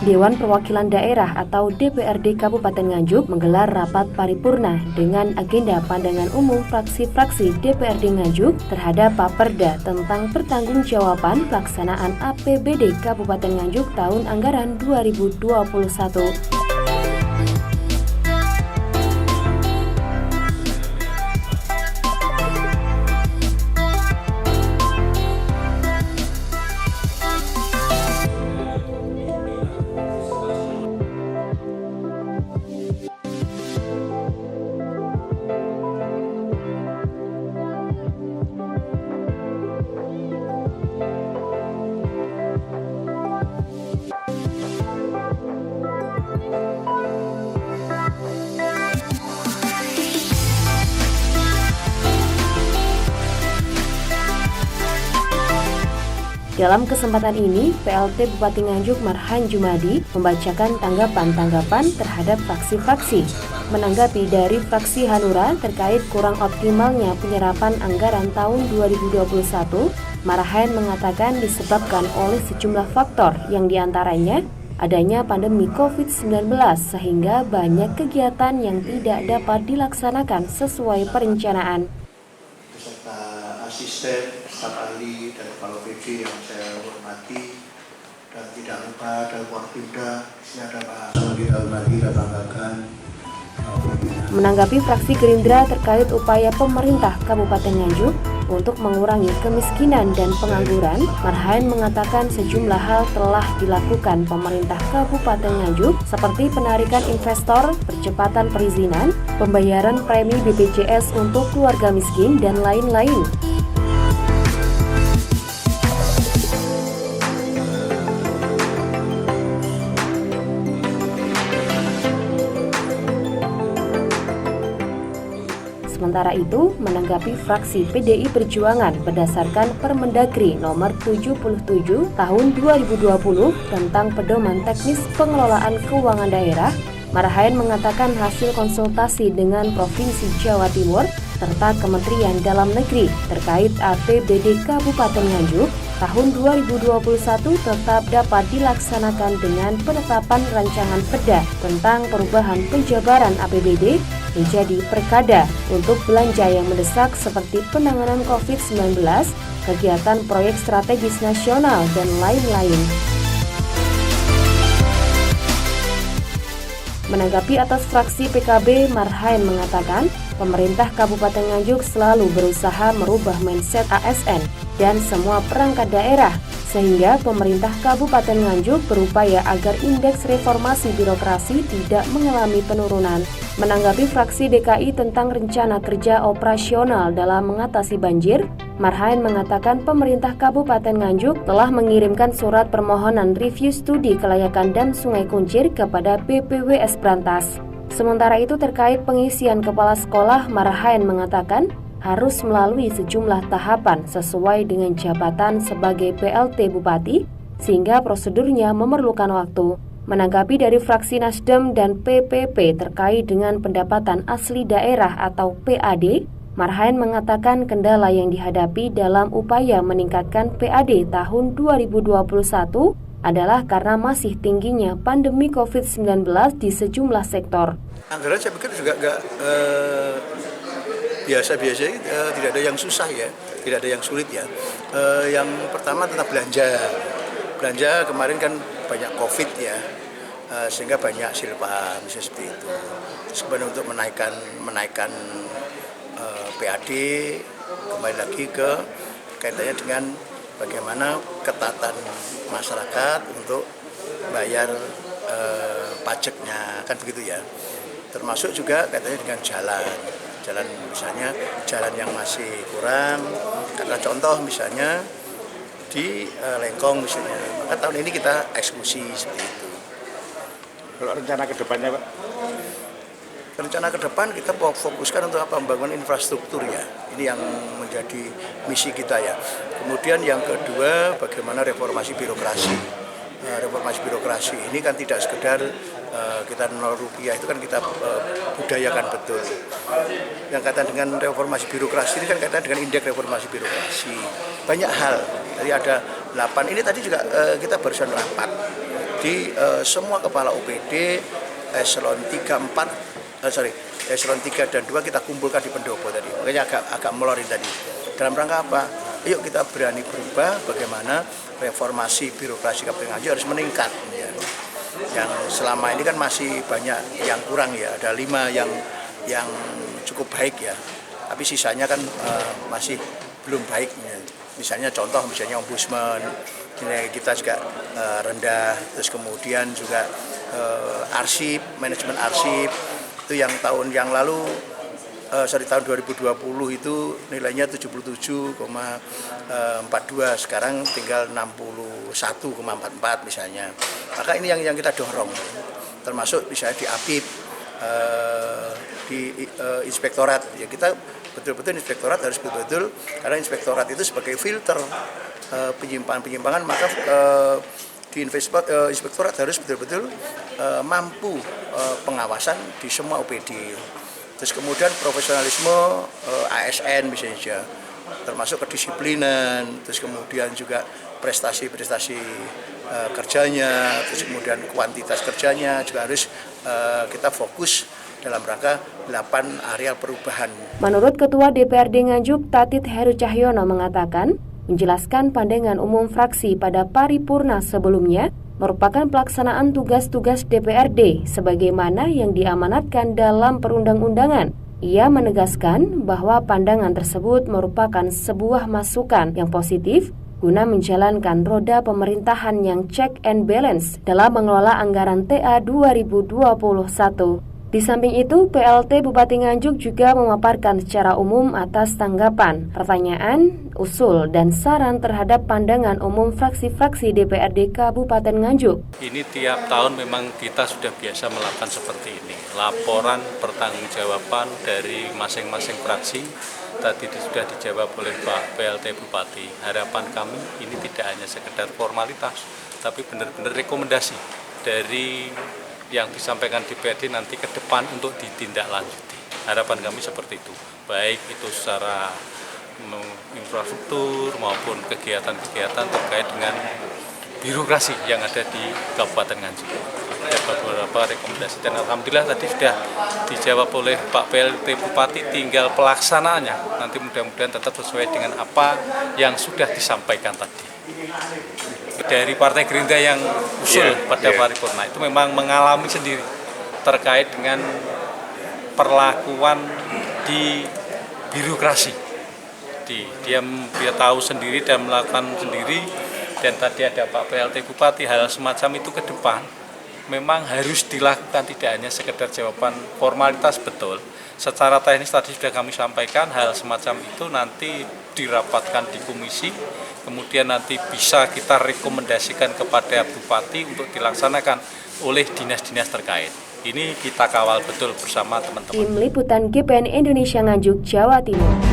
Dewan Perwakilan Daerah atau DPRD Kabupaten Nganjuk menggelar rapat paripurna dengan agenda pandangan umum fraksi-fraksi DPRD Nganjuk terhadap Paperda tentang pertanggungjawaban pelaksanaan APBD Kabupaten Nganjuk tahun anggaran 2021. Dalam kesempatan ini, PLT Bupati Nganjuk Marhan Jumadi membacakan tanggapan-tanggapan terhadap fraksi-fraksi. Menanggapi dari fraksi Hanura terkait kurang optimalnya penyerapan anggaran tahun 2021, Marhan mengatakan disebabkan oleh sejumlah faktor yang diantaranya adanya pandemi COVID-19 sehingga banyak kegiatan yang tidak dapat dilaksanakan sesuai perencanaan. Beserta asisten, staf ahli, dan kepala PD yang saya hormati, dan tidak lupa dari Warpinda, ini ada Pak yang kita hormati dan banggakan. Menanggapi fraksi Gerindra terkait upaya pemerintah Kabupaten Nganjuk untuk mengurangi kemiskinan dan pengangguran, Marhan mengatakan sejumlah hal telah dilakukan pemerintah Kabupaten Nganjuk seperti penarikan investor, percepatan perizinan, pembayaran premi BPJS untuk keluarga miskin, dan lain-lain. Sementara itu, menanggapi fraksi PDI Perjuangan berdasarkan Permendagri nomor 77 tahun 2020 tentang pedoman teknis pengelolaan keuangan daerah, Marhan mengatakan hasil konsultasi dengan Provinsi Jawa Timur serta Kementerian Dalam Negeri terkait APBD Kabupaten Nganjuk tahun 2021 tetap dapat dilaksanakan dengan penetapan rancangan perda tentang perubahan penjabaran APBD menjadi perkada untuk belanja yang mendesak seperti penanganan COVID-19, kegiatan proyek strategis nasional, dan lain-lain. Menanggapi atas fraksi PKB, Marhan mengatakan pemerintah Kabupaten Nganjuk selalu berusaha merubah mindset ASN dan semua perangkat daerah, sehingga pemerintah Kabupaten Nganjuk berupaya agar indeks reformasi birokrasi tidak mengalami penurunan. Menanggapi fraksi DKI tentang rencana kerja operasional dalam mengatasi banjir, Marhan mengatakan pemerintah Kabupaten Nganjuk telah mengirimkan surat permohonan review studi kelayakan dam Sungai Kuncir kepada BPWS Brantas. Sementara itu terkait pengisian kepala sekolah, Marhan mengatakan harus melalui sejumlah tahapan sesuai dengan jabatan sebagai PLT Bupati, sehingga prosedurnya memerlukan waktu. Menanggapi dari fraksi Nasdem dan PPP terkait dengan pendapatan asli daerah atau PAD, Marhan mengatakan kendala yang dihadapi dalam upaya meningkatkan PAD tahun 2021 adalah karena masih tingginya pandemi COVID-19 di sejumlah sektor. Anggaran saya pikir juga biasa-biasa, tidak ada yang susah ya, tidak ada yang sulit ya. Yang pertama tentang belanja kemarin kan banyak COVID ya, sehingga banyak silpa misalnya seperti itu. Terus kemudian untuk menaikkan PAD, kembali lagi ke kaitannya dengan bagaimana ketatan masyarakat untuk bayar pajaknya, kan begitu ya. Termasuk juga kaitannya dengan jalan misalnya jalan yang masih kurang, karena contoh misalnya di Lengkong misalnya, maka tahun ini kita eksekusi seperti itu. Kalau rencana ke depannya Pak? Rencana ke depan kita fokuskan untuk apa? Membangun infrastruktur ya, ini yang menjadi misi kita ya. Kemudian yang kedua, bagaimana reformasi birokrasi. Reformasi birokrasi ini kan tidak sekedar kita 0 rupiah, itu kan kita budayakan betul. Yang kaitan dengan reformasi birokrasi ini kan kaitan dengan indeks reformasi birokrasi. Banyak hal, tadi ada 8, ini tadi juga kita barusan rapat Jadi semua kepala OPD eselon 3 dan 2 kita kumpulkan di pendopo tadi. Makanya agak melorin tadi. Dalam rangka apa? Yuk kita berani berubah bagaimana reformasi birokrasi Kabupaten Nganjuk harus meningkat. Ya. Yang selama ini kan masih banyak yang kurang ya. Ada 5 yang cukup baik ya. Tapi sisanya kan masih belum baik. Ya. Misalnya ombudsman, nilai kita juga rendah. Terus kemudian juga arsip, manajemen arsip itu yang tahun 2020 itu nilainya 77,42, sekarang tinggal 61,44 misalnya. Maka ini yang kita dorong, termasuk misalnya di APIP, di inspektorat. Ya kita betul-betul inspektorat harus betul-betul, karena inspektorat itu sebagai filter penyimpangan-penyimpangan, maka di inspektorat harus betul-betul mampu pengawasan di semua OPD. Terus kemudian profesionalisme ASN misalnya, termasuk kedisiplinan, terus kemudian juga prestasi-prestasi kerjanya, terus kemudian kuantitas kerjanya juga harus kita fokus dalam rangka 8 areal perubahan. Menurut Ketua DPRD Nganjuk, Tatit Heru Cahyono mengatakan, menjelaskan pandangan umum fraksi pada paripurna sebelumnya merupakan pelaksanaan tugas-tugas DPRD sebagaimana yang diamanatkan dalam perundang-undangan. Ia menegaskan bahwa pandangan tersebut merupakan sebuah masukan yang positif guna menjalankan roda pemerintahan yang check and balance dalam mengelola anggaran TA 2021. Di samping itu, PLT Bupati Nganjuk juga memaparkan secara umum atas tanggapan, pertanyaan, usul, dan saran terhadap pandangan umum fraksi-fraksi DPRD Kabupaten Nganjuk. Ini tiap tahun memang kita sudah biasa melakukan seperti ini. Laporan pertanggungjawaban dari masing-masing fraksi tadi sudah dijawab oleh Pak PLT Bupati. Harapan kami ini tidak hanya sekedar formalitas, tapi benar-benar rekomendasi dari yang disampaikan DPRD nanti ke depan untuk ditindaklanjuti. Harapan kami seperti itu, baik itu secara infrastruktur maupun kegiatan-kegiatan terkait dengan birokrasi yang ada di Kabupaten Nganjuk. Ada beberapa rekomendasi dan alhamdulillah tadi sudah dijawab oleh Pak PLT Bupati, tinggal pelaksanaannya. Nanti mudah-mudahan tetap sesuai dengan apa yang sudah disampaikan tadi. Dari Partai Gerindra yang usul pada paripurna itu memang mengalami sendiri terkait dengan perlakuan di birokrasi. Dia tahu sendiri dan melakukan sendiri, dan tadi ada Pak PLT Bupati, hal semacam itu ke depan memang harus dilakukan, tidak hanya sekedar jawaban formalitas. Betul, secara teknis tadi sudah kami sampaikan, hal semacam itu nanti dirapatkan di komisi, kemudian nanti bisa kita rekomendasikan kepada Bupati untuk dilaksanakan oleh dinas-dinas terkait. Ini kita kawal betul bersama teman-teman. Tim Liputan GPN Indonesia Nganjuk, Jawa Timur.